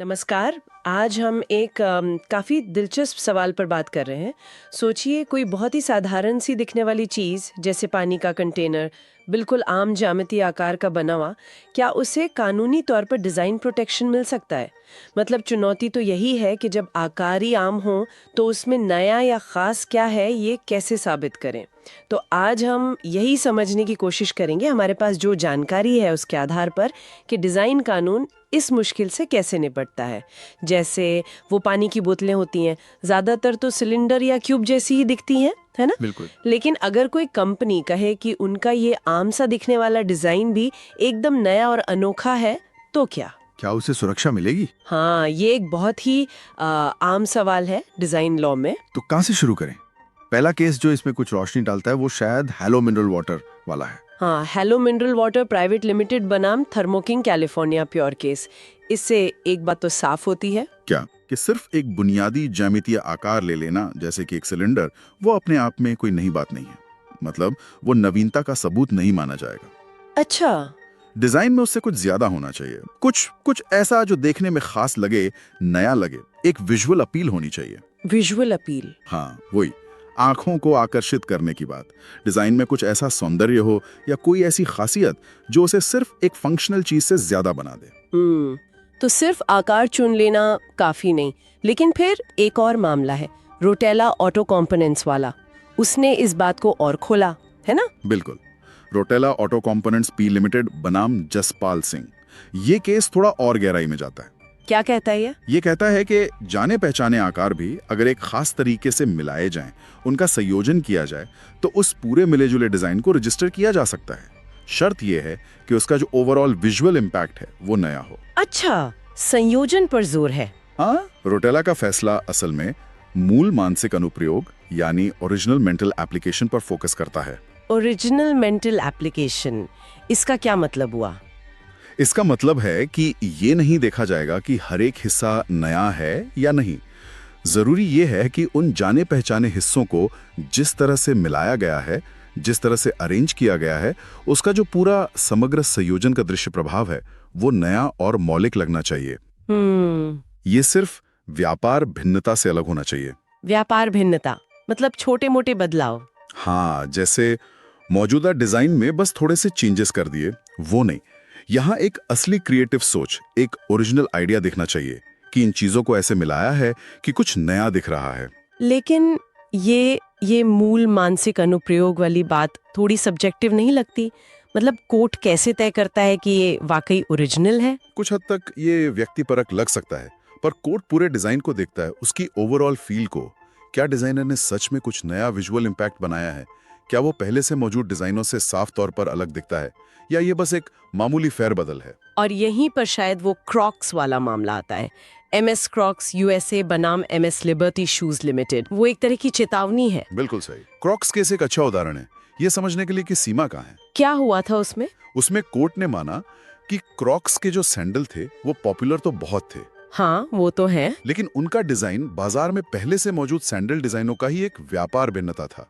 नमस्कार। आज हम एक काफ़ी दिलचस्प सवाल पर बात कर रहे हैं। सोचिए कोई बहुत ही साधारण सी दिखने वाली चीज़ जैसे पानी का कंटेनर, बिल्कुल आम ज्यामितीय आकार का बना हुआ, क्या उसे कानूनी तौर पर डिज़ाइन प्रोटेक्शन मिल सकता है? मतलब चुनौती तो यही है कि जब आकार ही आम हो तो उसमें नया या ख़ास क्या है ये कैसे साबित करें? तो आज हम यही समझने की कोशिश करेंगे हमारे पास जो जानकारी है उसके आधार पर कि डिज़ाइन कानून इस मुश्किल से कैसे निपटता है। जैसे वो पानी की बोतलें होती हैं, ज़्यादातर तो सिलेंडर या क्यूब जैसी ही दिखती हैं, है ना? बिल्कुल। लेकिन अगर कोई कंपनी कहे कि उनका ये आम सा दिखने वाला डिज़ाइन भी एकदम नया और अनोखा है, तो क्या? क्या उसे सुरक्षा मिलेगी? हाँ, ये एक बहुत ही आम सवाल है डिज़ाइन लॉ में। तो कहाँ से शुरू करें? पहला केस जो इसमें कुछ रोशनी डालता है वो शायद हेलो मिनरल वाटर वाला है। हाँ, hello mineral water private limited बनाम thermo king California pure case. इससे एक बात तो साफ होती है। क्या कि सिर्फ एक बुनियादी ज्यामितीय आकार ले लेना जैसे कि एक सिलेंडर वो अपने आप में कोई नई बात नहीं है। मतलब वो नवीनता का सबूत नहीं माना जाएगा। अच्छा। डिजाइन में उससे कुछ ज्यादा होना चाहिए, कुछ कुछ ऐसा जो देखने में खास लगे, नया लगे। एक विजुअल अपील होनी चाहिए। Visual appeal. हाँ, वही आंखों को आकर्षित करने की बात। डिजाइन में कुछ ऐसा सौंदर्य हो या कोई ऐसी खासियत जो उसे सिर्फ एक फंक्शनल चीज से ज्यादा बना दे। तो सिर्फ आकार चुन लेना काफी नहीं। लेकिन फिर एक और मामला है, रोटेला ऑटो कंपोनेंट्स वाला। उसने इस बात को और खोला, है ना? बिल्कुल। रोटेला ऑटो कंपोनेंट्स पी लिमिटेड बनाम जसपाल सिंह, ये केस थोड़ा और गहराई में जाता है। क्या कहता है ये? ये कहता है कि जाने पहचाने आकार भी अगर एक खास तरीके से मिलाए जाएं, उनका संयोजन किया जाए, तो उस पूरे मिले जुले डिजाइन को रजिस्टर किया जा सकता है। शर्त यह है कि उसका जो ओवरऑल विजुअल इम्पैक्ट है वो नया हो। अच्छा, संयोजन पर जोर है। हाँ, रोटेला का फैसला असल में मूल मानसिक अनुप्रयोग यानी ओरिजिनल मेंटल एप्लीकेशन पर फोकस करता है। ओरिजिनल मेंटल एप्लीकेशन, इसका क्या मतलब हुआ? इसका मतलब है कि ये नहीं देखा जाएगा कि हर एक हिस्सा नया है या नहीं। जरूरी ये है कि उन जाने पहचाने हिस्सों को जिस तरह से मिलाया गया है, जिस तरह से अरेंज किया गया है, उसका जो पूरा समग्र संयोजन का दृश्य प्रभाव है वो नया और मौलिक लगना चाहिए। ये सिर्फ व्यापार भिन्नता से अलग होना चाहिए। व्यापार भिन्नता मतलब छोटे मोटे बदलाव। हाँ, जैसे मौजूदा डिजाइन में बस थोड़े से चेंजेस कर दिए, वो नहीं। यहाँ एक असली क्रिएटिव सोच, एक ओरिजिनल आइडिया दिखना चाहिए कि इन चीजों को ऐसे मिलाया है कि कुछ नया दिख रहा है। लेकिन ये मूल मानसिक अनुप्रयोग वाली बात थोड़ी सब्जेक्टिव नहीं लगती? मतलब कोर्ट कैसे तय करता है कि ये वाकई ओरिजिनल है? कुछ हद तक ये व्यक्तिपरक लग सकता है, पर कोर्ट पूरे डिजाइन को देखता है, उसकी ओवरऑल फील को। क्या डिजाइनर ने सच में कुछ नया विजुअल इम्पैक्ट बनाया है? क्या वो पहले से मौजूद डिजाइनों से साफ तौर पर अलग दिखता है, या ये बस एक मामूली फेरबदल है? और यहीं पर शायद वो क्रॉक्स वाला मामला आता है। MS क्रॉक्स USA बनाम MS लिबर्टी शूज लिमिटेड, वो एक तरह की चेतावनी है। बिल्कुल सही। क्रॉक्स केस एक अच्छा उदाहरण है ये समझने के लिए कि सीमा कहाँ है। क्या हुआ था उसमें? उसमें कोर्ट ने माना कि क्रॉक्स के जो सैंडल थे वो पॉपुलर तो बहुत थे, हाँ वो तो है, लेकिन उनका डिजाइन बाजार में पहले से मौजूद सैंडल डिजाइनों का ही एक व्यापार भिन्नता था।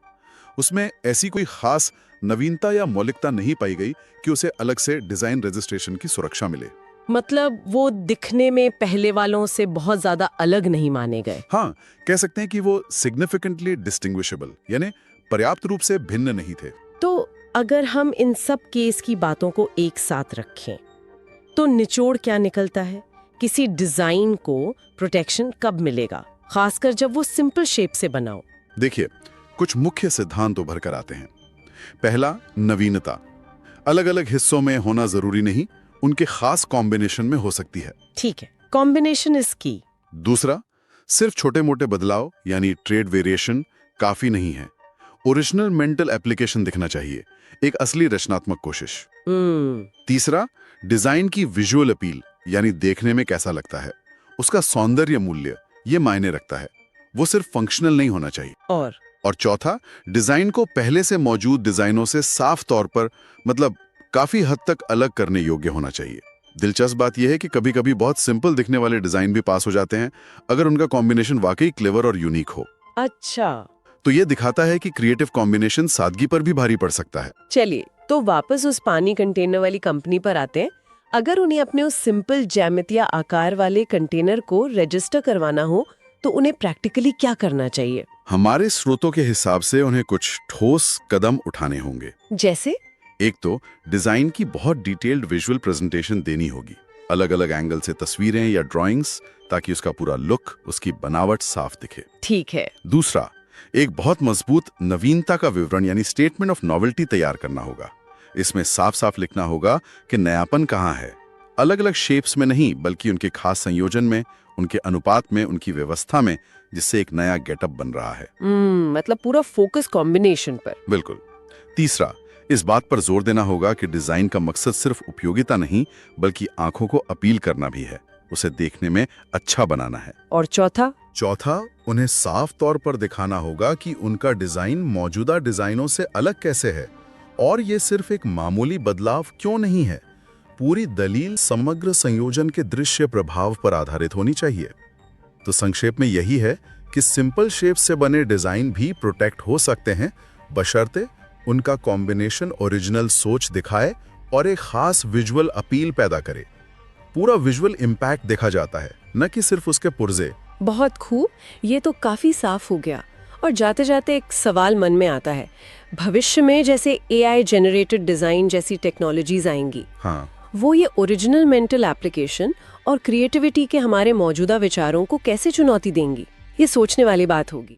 उसमें ऐसी कोई खास नवीनता या मौलिकता नहीं पाई गई कि उसे अलग से डिजाइन रजिस्ट्रेशन की सुरक्षा मिले। मतलब वो दिखने में पहले वालों से बहुत ज्यादा अलग नहीं माने गए। हाँ, कह सकते हैं कि वो सिग्निफिकेंटली डिस्टिंग्विशेबल यानी पर्याप्त रूप से भिन्न नहीं थे। तो अगर हम इन सब केस की बातों को एक साथ रखें तो निचोड़ क्या निकलता है? किसी डिजाइन को प्रोटेक्शन कब मिलेगा, खासकर जब वो सिंपल शेप से बना हो? देखिए, कुछ मुख्य सिद्धांत उभर कर आते हैं। पहला, नवीनता। अलग अलग हिस्सों में होना जरूरी नहीं, उनके खास कॉम्बिनेशन में हो सकती है। ठीक है, कॉम्बिनेशन इज की। दूसरा, सिर्फ छोटे मोटे बदलाव यानी ट्रेड वेरिएशन काफी नहीं है। ओरिजिनल मेंटल एप्लीकेशन दिखना चाहिए, एक असली रचनात्मक कोशिश। तीसरा, डिजाइन की विजुअल अपील यानी देखने में कैसा लगता है, उसका सौंदर्य मूल्य ये मायने रखता है, वो सिर्फ फंक्शनल नहीं होना चाहिए। और चौथा, डिजाइन को पहले से मौजूद डिजाइनों से साफ तौर पर मतलब काफी हद तक अलग करने योग्य होना चाहिए। दिलचस्प बात यह है कि कभी कभी बहुत सिंपल दिखने वाले डिजाइन भी पास हो जाते हैं अगर उनका कॉम्बिनेशन वाकई क्लेवर और यूनिक हो। अच्छा, तो ये दिखाता है कि क्रिएटिव कॉम्बिनेशन सादगी पर भी भारी पड़ सकता है। चलिए तो वापस उस पानी कंटेनर वाली कंपनी पर आते हैं। अगर उन्हें अपने उस सिंपल ज्यामितीय आकार वाले कंटेनर को रजिस्टर करवाना हो तो उन्हें प्रैक्टिकली क्या करना चाहिए? हमारे स्रोतों के हिसाब से उन्हें कुछ ठोस कदम उठाने होंगे। जैसे? एक तो डिजाइन की बहुत डिटेल्ड विजुअल प्रेजेंटेशन देनी होगी, अलग अलग एंगल से तस्वीरें या ड्राइंग्स, ताकि उसका पूरा लुक, उसकी बनावट साफ दिखे। ठीक है। दूसरा, एक बहुत मजबूत नवीनता का विवरण यानी स्टेटमेंट ऑफ नॉवेल्टी तैयार करना होगा। इसमें साफ साफ लिखना होगा कि नयापन कहाँ है, अलग अलग शेप्स में नहीं बल्कि उनके खास संयोजन में, उनके अनुपात में, उनकी व्यवस्था में, जिससे एक नया गेटअप बन रहा है। मतलब पूरा फोकस कॉम्बिनेशन पर। बिल्कुल। तीसरा, इस बात पर जोर देना होगा कि डिजाइन का मकसद सिर्फ उपयोगिता नहीं बल्कि आंखों को अपील करना भी है, उसे देखने में अच्छा बनाना है। और चौथा? चौथा, उन्हें साफ तौर पर दिखाना होगा कि उनका डिजाइन मौजूदा डिजाइनों से अलग कैसे है, और ये सिर्फ एक मामूली बदलाव क्यों नहीं है। पूरी दलील समग्र संयोजन के दृश्य प्रभाव पर आधारित होनी चाहिए। तो संक्षेप में यही है कि सिंपल शेप से बने डिजाइन भी प्रोटेक्ट हो सकते हैं, बशर्ते उनका कॉम्बिनेशन ओरिजिनल सोच दिखाए और एक खास विजुअल अपील पैदा करे। पूरा विजुअल इम्पैक्ट देखा जाता है, न कि सिर्फ उसके पुर्जे। बहुत खूब, ये तो काफी साफ हो गया। और जाते जाते एक सवाल मन में आता है, भविष्य में जैसे AI जनरेटेड डिजाइन जैसी टेक्नोलॉजीज आएंगी, हाँ, वो ये ओरिजिनल मेंटल एप्लीकेशन और क्रिएटिविटी के हमारे मौजूदा विचारों को कैसे चुनौती देंगी? ये सोचने वाली बात होगी।